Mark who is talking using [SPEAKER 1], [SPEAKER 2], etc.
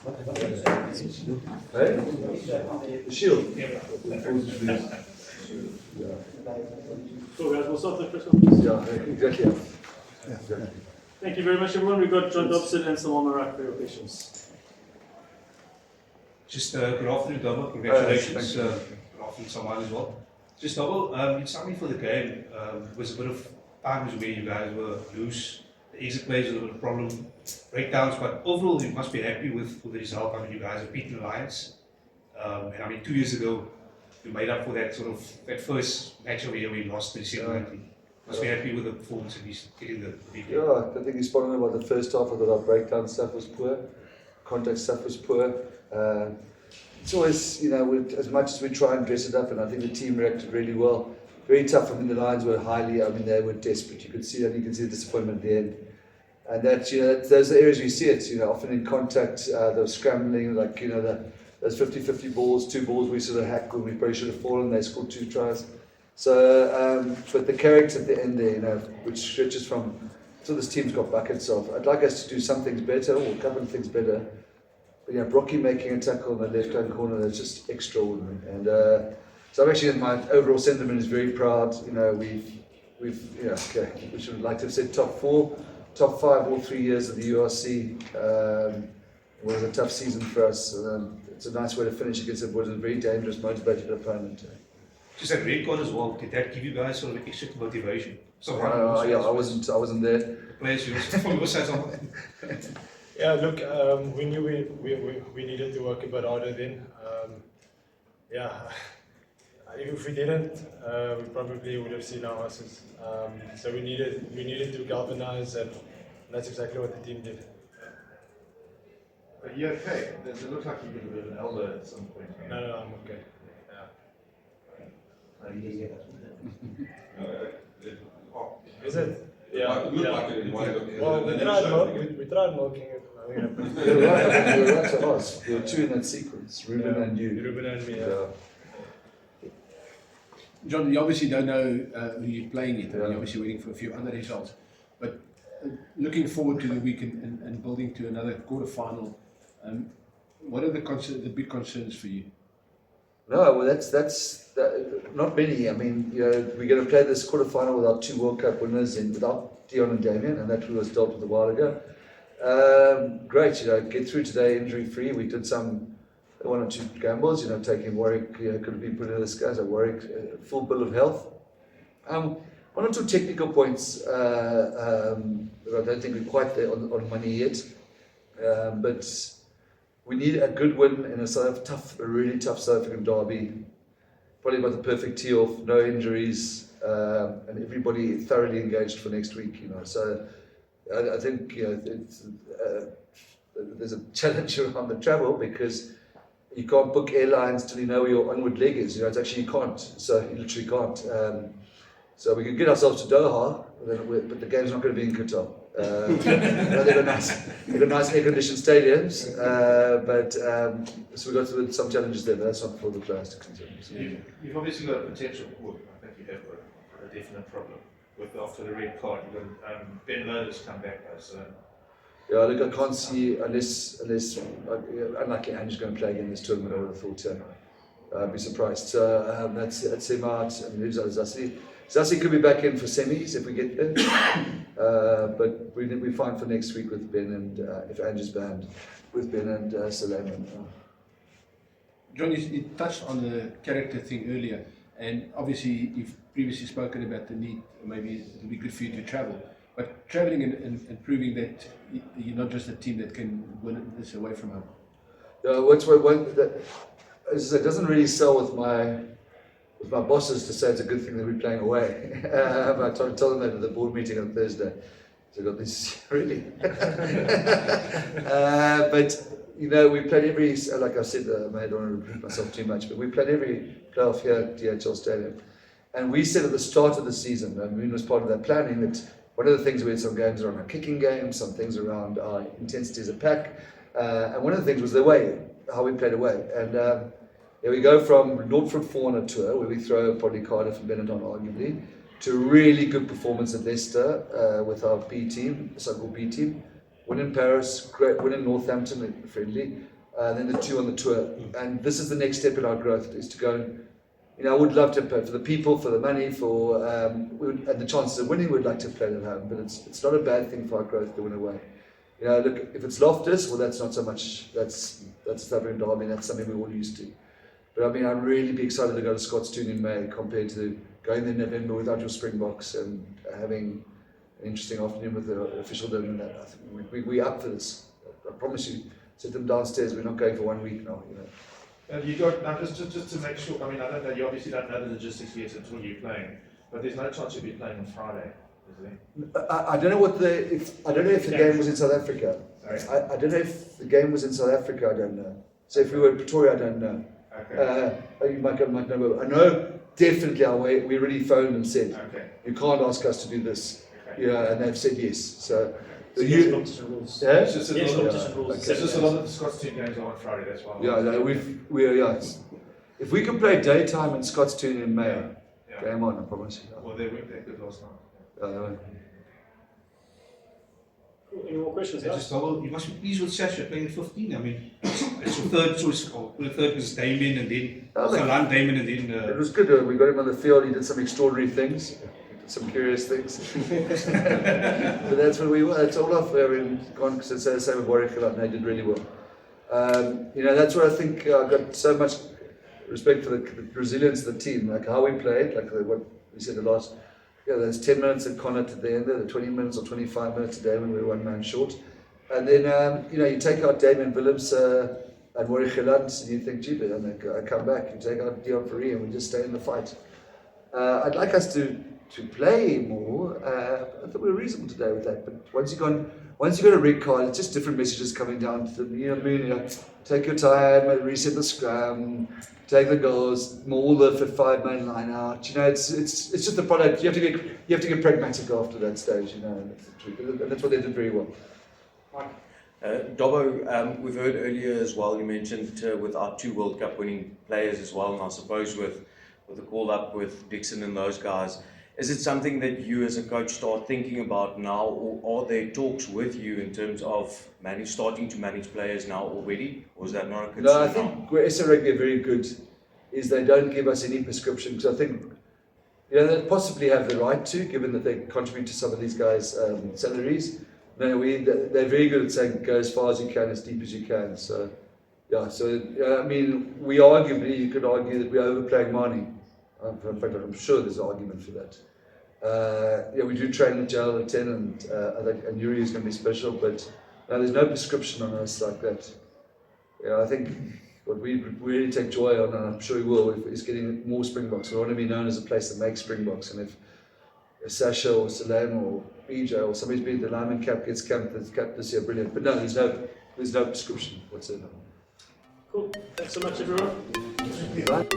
[SPEAKER 1] Hey? The shield.
[SPEAKER 2] So guys, we'll start the first one.
[SPEAKER 1] Yeah, exactly. Exactly.
[SPEAKER 2] Thank you very much, everyone. We've got John Dobson and Samal Marak for your questions.
[SPEAKER 3] Just good afternoon, Double. Congratulations. Good afternoon, Samal as well. Just Double, you signed me for the game. It was a bit of times where you guys were loose. The exit plays a little bit of problem, breakdowns, but overall you must be happy with the result. I mean, you guys have beaten the Lions. And I mean, 2 years ago, you made up for that that first match over here where you lost to the Seattle. Must be happy with the performance and he's getting the big game.
[SPEAKER 1] Yeah, I think he's spot on about the first half. I thought our breakdown stuff was poor, contact stuff was poor. It's always, as much as we try and dress it up, and I think the team reacted really well. Very tough. I mean, the Lions were they were desperate. You could see the disappointment at the end. And that, those are the areas you see it, often in contact, the scrambling, those 50-50 balls, 2 balls we sort of hacked when we probably should have fallen, they scored 2 tries. So, but the character at the end there, which stretches from, so this team's got buckets of, I'd like us to do some things better, or a couple of things better. But Brocky making a tackle in the left-hand corner, that's just extraordinary. And so I'm actually, my overall sentiment is very proud. We should like to have said top 4, top 5 all 3 years of the URC. It was a tough season for us. It's a nice way to finish against what was a very dangerous, motivated opponent.
[SPEAKER 3] Just that red card as well, did that give you guys sort of extra motivation? So
[SPEAKER 1] I wasn't there.
[SPEAKER 3] The players from your side on.
[SPEAKER 4] Yeah, look, we knew we needed to work a bit harder then. If we didn't, we probably would have seen our asses. So we needed to galvanize, and that's exactly what the team did.
[SPEAKER 5] Are you okay? It looks like you get a bit of an elbow at some point.
[SPEAKER 4] No, I'm okay. Is it? Yeah.
[SPEAKER 5] It looked like it in one of the.
[SPEAKER 4] Well, we tried milking it.
[SPEAKER 1] You were right to us. There were 2 in that sequence, Ruben and you.
[SPEAKER 4] Ruben and me,
[SPEAKER 6] John, you obviously don't know who you're playing yet. You're obviously waiting for a few other results. But looking forward to the weekend and building to another quarterfinal, what are the big concerns for you?
[SPEAKER 1] No, well, that's not many. I mean, we're going to play this quarterfinal with our 2 World Cup winners without Dion and Damien, and that was dealt with a while ago. Great, get through today injury-free. We did some 1 or 2 gambles, taking Warwick, could have been put in this guy, so Warwick, full bill of health. 1 or 2 technical points that I don't think we're quite there on money yet, but we need a good win in a really tough South African derby. Probably about the perfect tee-off, no injuries, and everybody thoroughly engaged for next week. So I think there's a challenge around the travel because you can't book airlines till you know where your onward leg is. It's actually you can't. So you literally can't. So we can get ourselves to Doha, but the game's not going to be in Qatar. They've got nice air-conditioned stadiums, so we've got some challenges there, but that's not for the players to consider. So.
[SPEAKER 5] You've obviously got a potential, I think you have a definite problem with after the red card. You've got Ben Loder's come back though, so.
[SPEAKER 1] Yeah, look, I can't see unless unlikely Andy's going to play again this tournament. I would have thought. I'd be surprised. So that's him out. And who's Zassi? Zassi could be back in for semis if we get there. But we're fine for next week with Ben and if Andrew's banned, with Ben and Suleiman.
[SPEAKER 6] John, you touched on the character thing earlier, and obviously you've previously spoken about the need, maybe it would be good for you to travel. But travelling and proving that you're not just a team that can win this away from home.
[SPEAKER 1] It doesn't really sell with my bosses to say it's a good thing that we're playing away. I tried to tell them that at the board meeting on Thursday. So I got this really. But we played every, like I said, I don't want to repeat myself too much, but we played every playoff here at DHL Stadium. And we said at the start of the season, and we was part of that planning, that one of the things we had some games around our kicking game, some things around our intensity as a pack, and one of the things was the way, how we played away. And we go from 0-4 on a tour, where we throw probably Cardiff and Benetton arguably, to a really good performance at Leicester with our B team, so-called B team, win in Paris, great win in Northampton, friendly, then the 2 on the tour. And this is the next step in our growth, is to go and, you know, I would love to play for the people, for the money, for and the chances of winning. We'd like to play at home, but it's not a bad thing for our growth to win away. You know, look, if it's Loftus, well, that's not so much. That's Southern Derby. That's something we're all used to. But I mean, I'd really be excited to go to Scottstown in May compared to going there in November without your Springboks and having an interesting afternoon with the official dinner. And that. I think we're up for this. I promise you. Sit them downstairs. We're not going for 1 week now. You know.
[SPEAKER 5] You got now just to make sure. I mean, I don't know. You obviously don't know the logistics yet until you're playing, but there's no chance you'll be playing on Friday, is there?
[SPEAKER 1] I don't know what I don't know if the game was in South Africa.
[SPEAKER 5] Sorry?
[SPEAKER 1] I don't know if the game was in South Africa. I don't know. So if we were in Pretoria, I don't know.
[SPEAKER 5] Okay.
[SPEAKER 1] You might know. I know definitely. We already phoned and said
[SPEAKER 5] Okay.
[SPEAKER 1] you can't ask us to do this.
[SPEAKER 5] Okay.
[SPEAKER 1] Yeah, and they've said yes. So
[SPEAKER 2] Yes, competition rules.
[SPEAKER 1] yeah.
[SPEAKER 5] It's just a
[SPEAKER 2] Yes,
[SPEAKER 5] lot of,
[SPEAKER 2] competition rules.
[SPEAKER 1] okay.
[SPEAKER 5] it's just a lot of the Scottstown games are on Friday. That's why.
[SPEAKER 1] Yeah, no, if we can play daytime in Scottstown in May,
[SPEAKER 5] Yeah.
[SPEAKER 1] game on. I promise you.
[SPEAKER 5] Well, they weren't that good last night.
[SPEAKER 1] Yeah.
[SPEAKER 2] Cool. Any more questions,
[SPEAKER 3] Yeah,
[SPEAKER 2] guys?
[SPEAKER 3] just double. You must be pleased with Sasha playing at 15. I mean, it's your third choice. Or the third was Damien, and then Galan, Damien, and
[SPEAKER 1] It
[SPEAKER 3] then.
[SPEAKER 1] was good. We got him on the field. He did some extraordinary things. He did some curious things. But that's what we were. It's all off. I mean, gone to say the same with Warwick, and they did really well. You know, that's what I think. I got so much respect for the resilience of the team, like how we played, like what we said the last. Yeah, there's 10 minutes at Connacht at the end there, the 20 minutes or 25 minutes a day when we were 1 man short. And then, you know, you take out Damien Willems and Warwick and you think, gee, and I come back, you take out Dion Ferree and we just stay in the fight. I'd like us to play more. I thought we were reasonable today with that. But once you got a red card, it's just different messages coming down to them. You know what I mean? You know, take your time, reset the scrum, take the goals, maul the 5-man line out. You know, it's just the product. You have to get pragmatic after that stage. You know, and that's the truth. And that's what they did very well.
[SPEAKER 7] Dobbo, we've heard earlier as well, you mentioned with our 2 World Cup winning players as well, and I suppose with the call up with Dixon and those guys, is it something that you as a coach start thinking about now, or are there talks with you in terms of starting to manage players now already, or is that not a concern?
[SPEAKER 1] No, I think where SA Rugby are very good is they don't give us any prescription, because I think, you know, they possibly have the right to, given that they contribute to some of these guys' salaries. No, they're very good at saying go as far as you can, as deep as you can. So, yeah. So, I mean, you could argue that we're overplaying Mani. In fact, I'm sure there's an argument for that. Yeah, we do train with Joel at 10, and I think Yuri is going to be special, but no, there's no prescription on us like that. Yeah, I think what we really take joy on, and I'm sure we will, is getting more Springboks. We want to be known as a place that makes Springboks, and if Sasha or Salam or BJ or somebody's been the lineman cap gets capped this year, brilliant. But no, there's no prescription whatsoever.
[SPEAKER 2] Cool. Thanks so much, everyone.
[SPEAKER 1] Right.